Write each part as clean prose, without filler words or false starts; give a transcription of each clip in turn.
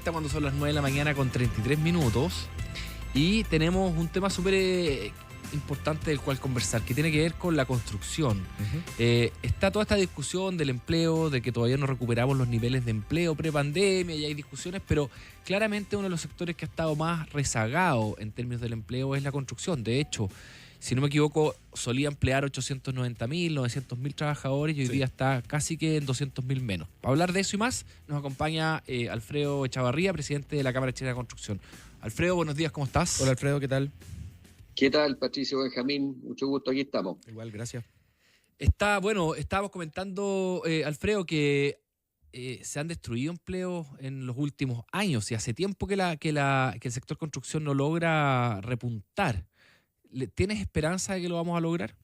vuelta cuando son las 9 de la mañana con 33 minutos y tenemos un tema súper importante del cual conversar, que tiene que ver con la construcción. Está toda esta discusión del empleo, de que todavía no recuperamos los niveles de empleo pre-pandemia, y hay discusiones, pero claramente uno de los sectores que ha estado más rezagado en términos del empleo es la construcción. De hecho, si no me equivoco, solía emplear 890.000, 900.000 trabajadores y hoy día está casi que en 200.000 menos. Para hablar de eso y más, nos acompaña Alfredo Echavarría, presidente de la Cámara Chilena de Construcción. Alfredo, buenos días, ¿cómo estás? Hola Alfredo, ¿qué tal? ¿Qué tal, Patricio Benjamín? Mucho gusto, aquí estamos. Igual, gracias. Estábamos comentando, Alfredo, que se han destruido empleos en los últimos años y hace tiempo que el sector construcción no logra repuntar. ¿Tienes esperanza de que lo vamos a lograr?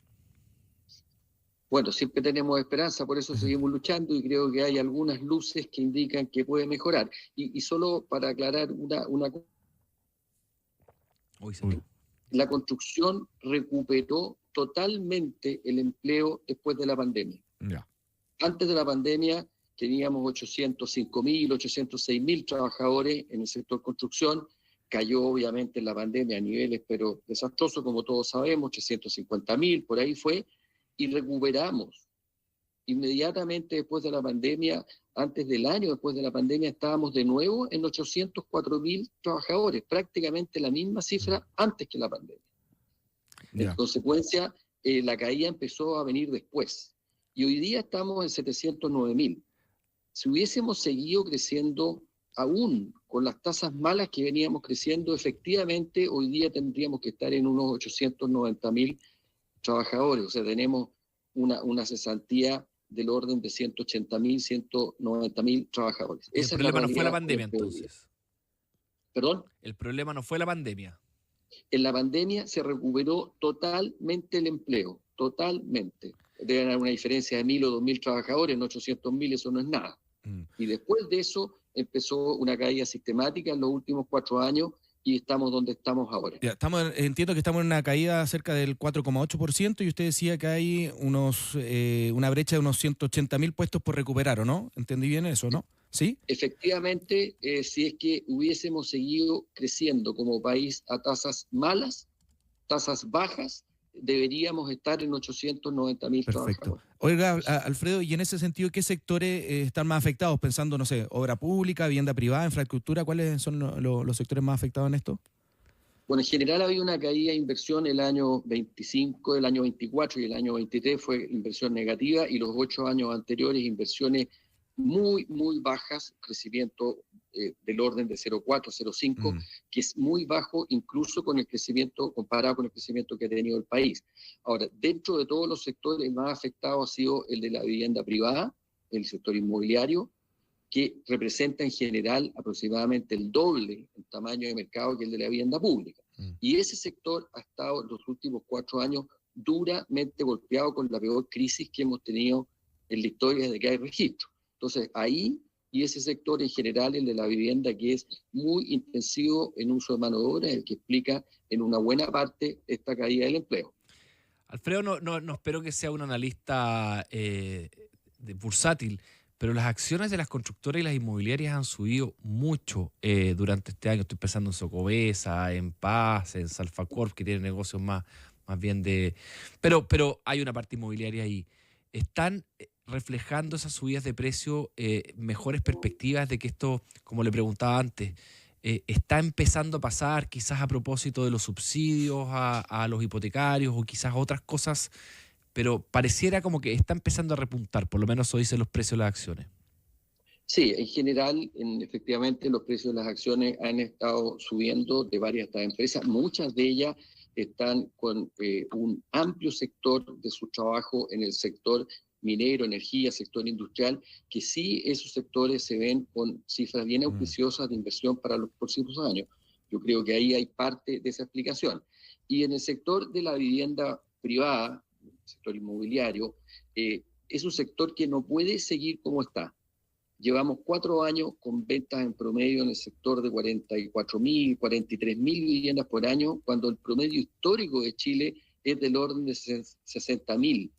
Bueno, siempre tenemos esperanza, por eso seguimos luchando y creo que hay algunas luces que indican que puede mejorar. Y solo para aclarar una cosa. La construcción recuperó totalmente el empleo después de la pandemia. Ya. Antes de la pandemia teníamos 805.000, 806.000 trabajadores en el sector construcción. Cayó obviamente en la pandemia a niveles pero desastrosos, como todos sabemos, 350.000, por ahí fue, y recuperamos. Inmediatamente después de la pandemia, antes del año después de la pandemia, estábamos de nuevo en 804.000 trabajadores, prácticamente la misma cifra antes que la pandemia. En consecuencia, la caída empezó a venir después. Y hoy día estamos en 709.000. Si hubiésemos seguido creciendo aún con las tasas malas que veníamos creciendo, efectivamente hoy día tendríamos que estar en unos 890.000 trabajadores. O sea, tenemos una cesantía del orden de 180.000, 190.000 trabajadores. El problema no fue la pandemia, entonces. ¿Perdón? El problema no fue la pandemia. En la pandemia se recuperó totalmente el empleo, totalmente. Debe haber una diferencia de 1.000 o 2.000 trabajadores, en 800.000 eso no es nada. Y después de eso empezó una caída sistemática en los últimos 4 años y estamos donde estamos ahora. Ya, entiendo que estamos en una caída cerca del 4,8% y usted decía que hay una brecha de unos 180.000 puestos por recuperar, ¿o no? ¿Entendí bien eso, no? ¿Sí? Efectivamente, si es que hubiésemos seguido creciendo como país a tasas malas, tasas bajas, deberíamos estar en 890.000 trabajadores. Oiga, Alfredo, y en ese sentido, ¿qué sectores están más afectados? Pensando, no sé, obra pública, vivienda privada, infraestructura, ¿cuáles son los sectores más afectados en esto? Bueno, en general había una caída de inversión el año 25, el año 24 y el año 23 fue inversión negativa, y los 8 años anteriores inversiones muy, muy bajas, crecimiento del orden de 0,4, 0,5, que es muy bajo incluso con el crecimiento, comparado con el crecimiento que ha tenido el país. Ahora, dentro de todos los sectores, el más afectado ha sido el de la vivienda privada, el sector inmobiliario, que representa en general aproximadamente el doble en tamaño de mercado que el de la vivienda pública. Y ese sector ha estado en los últimos 4 años duramente golpeado con la peor crisis que hemos tenido en la historia desde que hay registro. Entonces, ahí, y ese sector en general, el de la vivienda, que es muy intensivo en uso de mano de obra, es el que explica en una buena parte esta caída del empleo. Alfredo, no espero que sea un analista bursátil, pero las acciones de las constructoras y las inmobiliarias han subido mucho durante este año. Estoy pensando en Socobesa, en Paz, en Salfacorp, que tiene negocios más bien de... Pero hay una parte inmobiliaria ahí. ¿Están reflejando esas subidas de precio mejores perspectivas de que esto, como le preguntaba antes, está empezando a pasar quizás a propósito de los subsidios a los hipotecarios o quizás otras cosas, pero pareciera como que está empezando a repuntar, por lo menos eso dicen los precios de las acciones? Sí, en general, efectivamente, los precios de las acciones han estado subiendo de varias de estas empresas. Muchas de ellas están con un amplio sector de su trabajo en el sector minero, energía, sector industrial, que sí esos sectores se ven con cifras bien auspiciosas de inversión para los próximos años. Yo creo que ahí hay parte de esa explicación. Y en el sector de la vivienda privada, el sector inmobiliario, es un sector que no puede seguir como está. Llevamos 4 años con ventas en promedio en el sector de 44.000, 43.000 viviendas por año, cuando el promedio histórico de Chile es del orden de 60.000.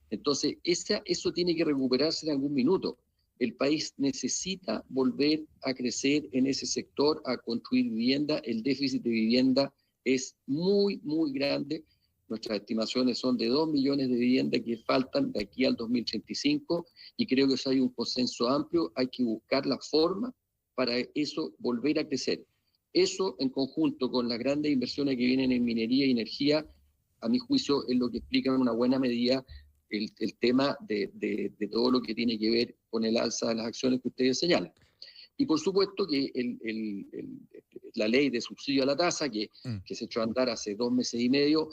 Entonces, eso tiene que recuperarse en algún minuto. El país necesita volver a crecer en ese sector, a construir vivienda. El déficit de vivienda es muy, muy grande. Nuestras estimaciones son de 2 millones de viviendas que faltan de aquí al 2035 y creo que eso hay un consenso amplio. Hay que buscar la forma para eso volver a crecer. Eso en conjunto con las grandes inversiones que vienen en minería y energía, a mi juicio, es lo que explica en una buena medida el tema de todo lo que tiene que ver con el alza de las acciones que ustedes señalan. Y por supuesto que la ley de subsidio a la tasa, que se echó a andar hace 2 meses y medio,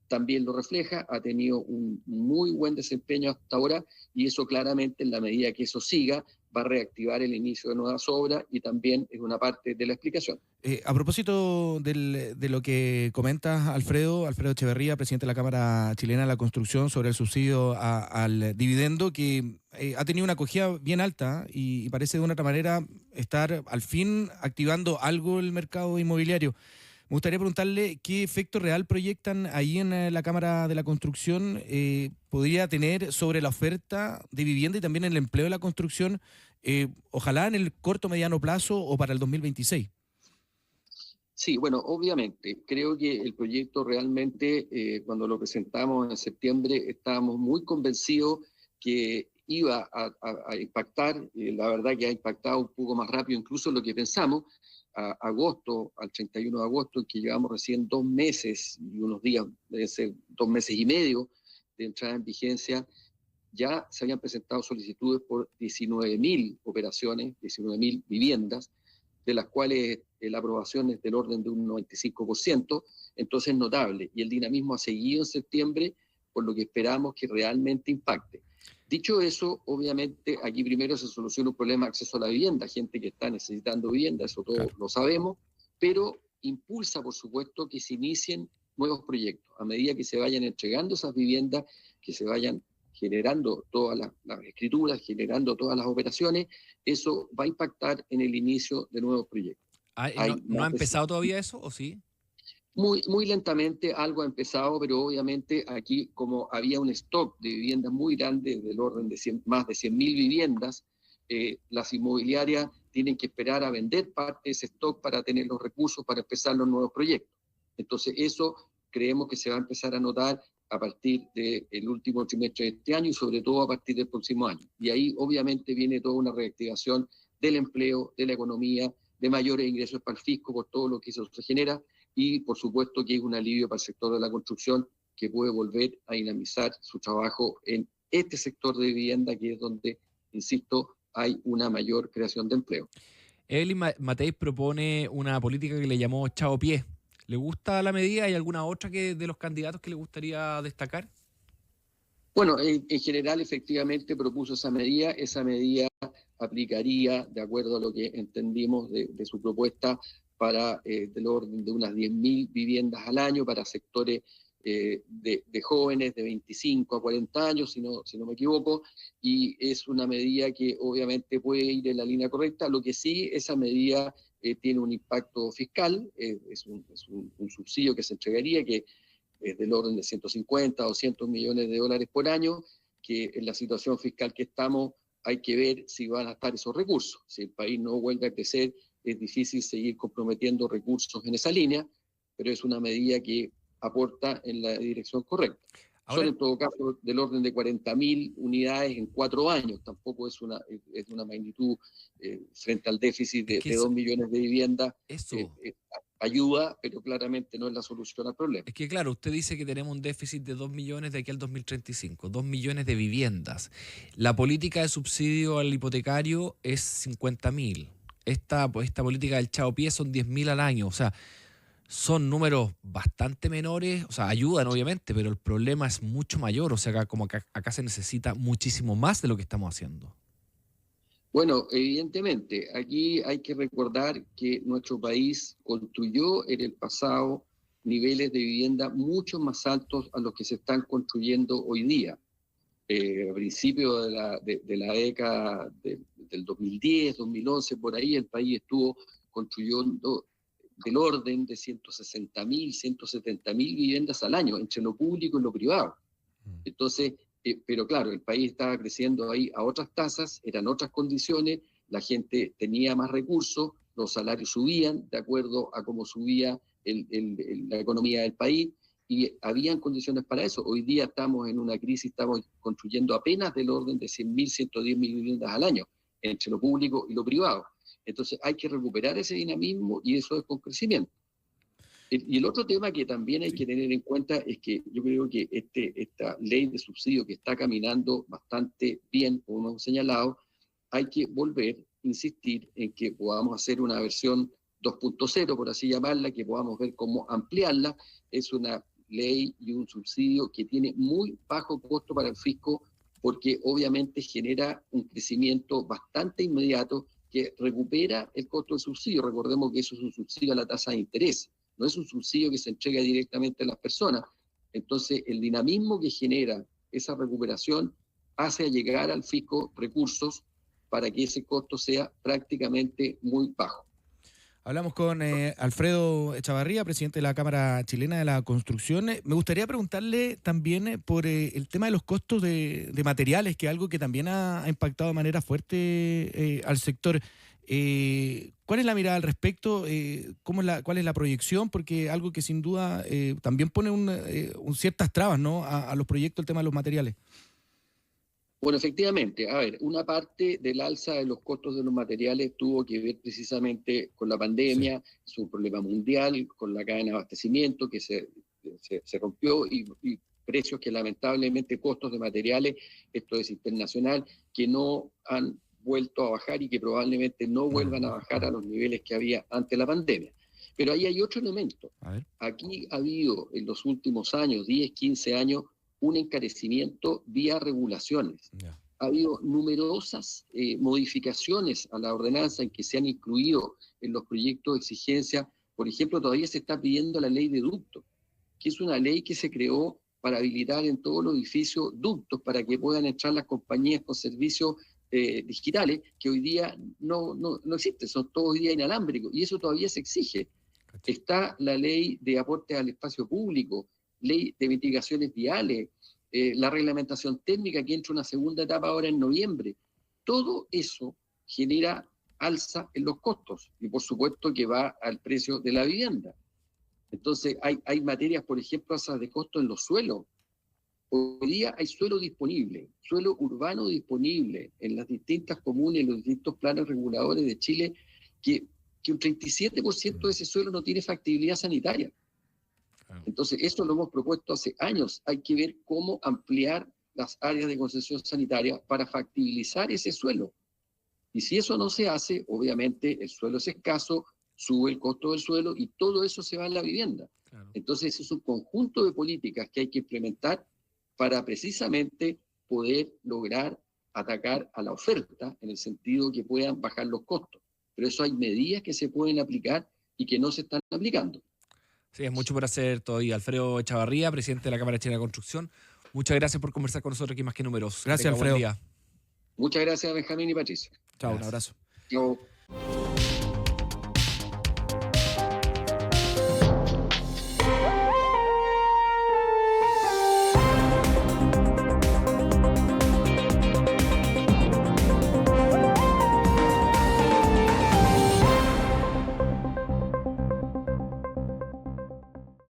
también lo refleja, ha tenido un muy buen desempeño hasta ahora, y eso claramente, en la medida que eso siga, va a reactivar el inicio de nuevas obras y también es una parte de la explicación. A propósito de lo que comenta Alfredo Echeverría, presidente de la Cámara Chilena de la Construcción, sobre el subsidio al dividendo, que ha tenido una acogida bien alta y parece de una otra manera estar al fin activando algo el mercado inmobiliario. Me gustaría preguntarle qué efecto real proyectan ahí en la Cámara de la Construcción podría tener sobre la oferta de vivienda y también el empleo de la construcción, ojalá en el corto mediano plazo o para el 2026. Sí, bueno, obviamente, creo que el proyecto realmente, cuando lo presentamos en septiembre, estábamos muy convencidos que iba a impactar, la verdad que ha impactado un poco más rápido incluso lo que pensamos. Al 31 de agosto, que llevamos recién 2 meses y unos días, debe ser 2 meses y medio de entrada en vigencia, ya se habían presentado solicitudes por 19.000 operaciones, 19.000 viviendas, de las cuales la aprobación es del orden de un 95%, entonces es notable. Y el dinamismo ha seguido en septiembre, por lo que esperamos que realmente impacte. Dicho eso, obviamente aquí primero se soluciona un problema de acceso a la vivienda, gente que está necesitando vivienda, eso todos lo sabemos, pero impulsa, por supuesto, que se inicien nuevos proyectos. A medida que se vayan entregando esas viviendas, que se vayan generando todas las escrituras, generando todas las operaciones, eso va a impactar en el inicio de nuevos proyectos. ¿No ha empezado todavía eso, o sí? Muy, muy lentamente algo ha empezado, pero obviamente aquí, como había un stock de viviendas muy grande, del orden de más de 100.000 viviendas, las inmobiliarias tienen que esperar a vender parte de ese stock para tener los recursos para empezar los nuevos proyectos. Entonces eso creemos que se va a empezar a notar a partir del último trimestre de este año y sobre todo a partir del próximo año. Y ahí obviamente viene toda una reactivación del empleo, de la economía, de mayores ingresos para el fisco por todo lo que eso se genera, y por supuesto que es un alivio para el sector de la construcción, que puede volver a dinamizar su trabajo en este sector de vivienda, que es donde, insisto, hay una mayor creación de empleo. Evelyn Matei propone una política que le llamó Chao Pie. ¿Le gusta la medida? ¿Hay alguna otra de los candidatos que le gustaría destacar? Bueno, en general efectivamente propuso esa medida. Esa medida aplicaría, de acuerdo a lo que entendimos de su propuesta, para del orden de unas 10.000 viviendas al año para sectores de jóvenes de 25 a 40 años, si no me equivoco, y es una medida que obviamente puede ir en la línea correcta. Lo que sí, esa medida tiene un impacto fiscal, es un subsidio que se entregaría, que es del orden de 150 o 200 millones de dólares por año, que en la situación fiscal que estamos hay que ver si van a estar esos recursos. Si el país no vuelve a crecer, es difícil seguir comprometiendo recursos en esa línea, pero es una medida que aporta en la dirección correcta. Ahora, son en todo caso del orden de 40.000 unidades en 4 años, tampoco es una magnitud frente al déficit de 2 millones de viviendas. Ayuda, pero claramente no es la solución al problema. Es que claro, usted dice que tenemos un déficit de 2 millones de aquí al 2035, 2 millones de viviendas. La política de subsidio al hipotecario es 50.000. Esta política del Chao Pie son 10.000 al año, o sea, son números bastante menores, o sea, ayudan obviamente, pero el problema es mucho mayor, o sea, acá se necesita muchísimo más de lo que estamos haciendo. Bueno, evidentemente, aquí hay que recordar que nuestro país construyó en el pasado niveles de vivienda mucho más altos a los que se están construyendo hoy día. A principios de la década del 2010, 2011, por ahí el país estuvo construyendo del orden de 160.000, 170.000 viviendas al año, entre lo público y lo privado. Entonces, pero claro, el país estaba creciendo ahí a otras tasas, eran otras condiciones, la gente tenía más recursos, los salarios subían de acuerdo a cómo subía la economía del país, y habían condiciones para eso. Hoy día estamos en una crisis, estamos construyendo apenas del orden de 100.000, 110.000 viviendas al año, entre lo público y lo privado. Entonces hay que recuperar ese dinamismo, y eso es con crecimiento. Y el otro tema que también hay que tener en cuenta es que yo creo que esta ley de subsidio que está caminando bastante bien, como hemos señalado, hay que volver, insistir en que podamos hacer una versión 2.0, por así llamarla, que podamos ver cómo ampliarla. Es una ley y un subsidio que tiene muy bajo costo para el fisco, porque obviamente genera un crecimiento bastante inmediato que recupera el costo del subsidio. Recordemos que eso es un subsidio a la tasa de interés, no es un subsidio que se entrega directamente a las personas. Entonces, el dinamismo que genera esa recuperación hace llegar al fisco recursos para que ese costo sea prácticamente muy bajo. Hablamos con Alfredo Echavarría, presidente de la Cámara Chilena de la Construcción. Me gustaría preguntarle también por el tema de los costos de materiales, que es algo que también ha impactado de manera fuerte al sector. ¿Cuál es la mirada al respecto? ¿Cuál es la proyección? Porque algo que sin duda también pone ciertas trabas, ¿no?, a los proyectos, el tema de los materiales. Bueno, efectivamente, a ver, una parte del alza de los costos de los materiales tuvo que ver precisamente con la pandemia, sí. Es un problema mundial, con la cadena de abastecimiento que se rompió, y precios que lamentablemente, costos de materiales, esto es internacional, que no han vuelto a bajar y que probablemente no vuelvan a bajar a los niveles que había antes de la pandemia. Pero ahí hay otro elemento. Aquí ha habido en los últimos años, 10, 15 años, un encarecimiento vía regulaciones. Ha habido numerosas modificaciones a la ordenanza en que se han incluido en los proyectos de exigencia. Por ejemplo, todavía se está pidiendo la ley de ductos, que es una ley que se creó para habilitar en todos los edificios ductos para que puedan entrar las compañías con servicios digitales, que hoy día no existen, son todos hoy día inalámbricos, y eso todavía se exige. Está la ley de aportes al espacio público, ley de mitigaciones viales, la reglamentación técnica que entra una segunda etapa ahora en noviembre. Todo eso genera alza en los costos y por supuesto que va al precio de la vivienda. Entonces hay materias, por ejemplo, alzas de costo en los suelos. Hoy día hay suelo disponible, suelo urbano disponible en las distintas comunas, en los distintos planes reguladores de Chile, que un 37% de ese suelo no tiene factibilidad sanitaria. Entonces, eso lo hemos propuesto hace años. Hay que ver cómo ampliar las áreas de concesión sanitaria para factibilizar ese suelo. Y si eso no se hace, obviamente el suelo es escaso, sube el costo del suelo y todo eso se va en la vivienda. Claro. Entonces, es un conjunto de políticas que hay que implementar para precisamente poder lograr atacar a la oferta en el sentido que puedan bajar los costos. Pero eso hay medidas que se pueden aplicar y que no se están aplicando. Sí, es mucho por hacer todavía. Alfredo Echavarría, presidente de la Cámara Chilena de Construcción. Muchas gracias por conversar con nosotros aquí Más que Números. Gracias, Alfredo. Muchas gracias, Benjamín y Patricio. Chao, un abrazo. Chao.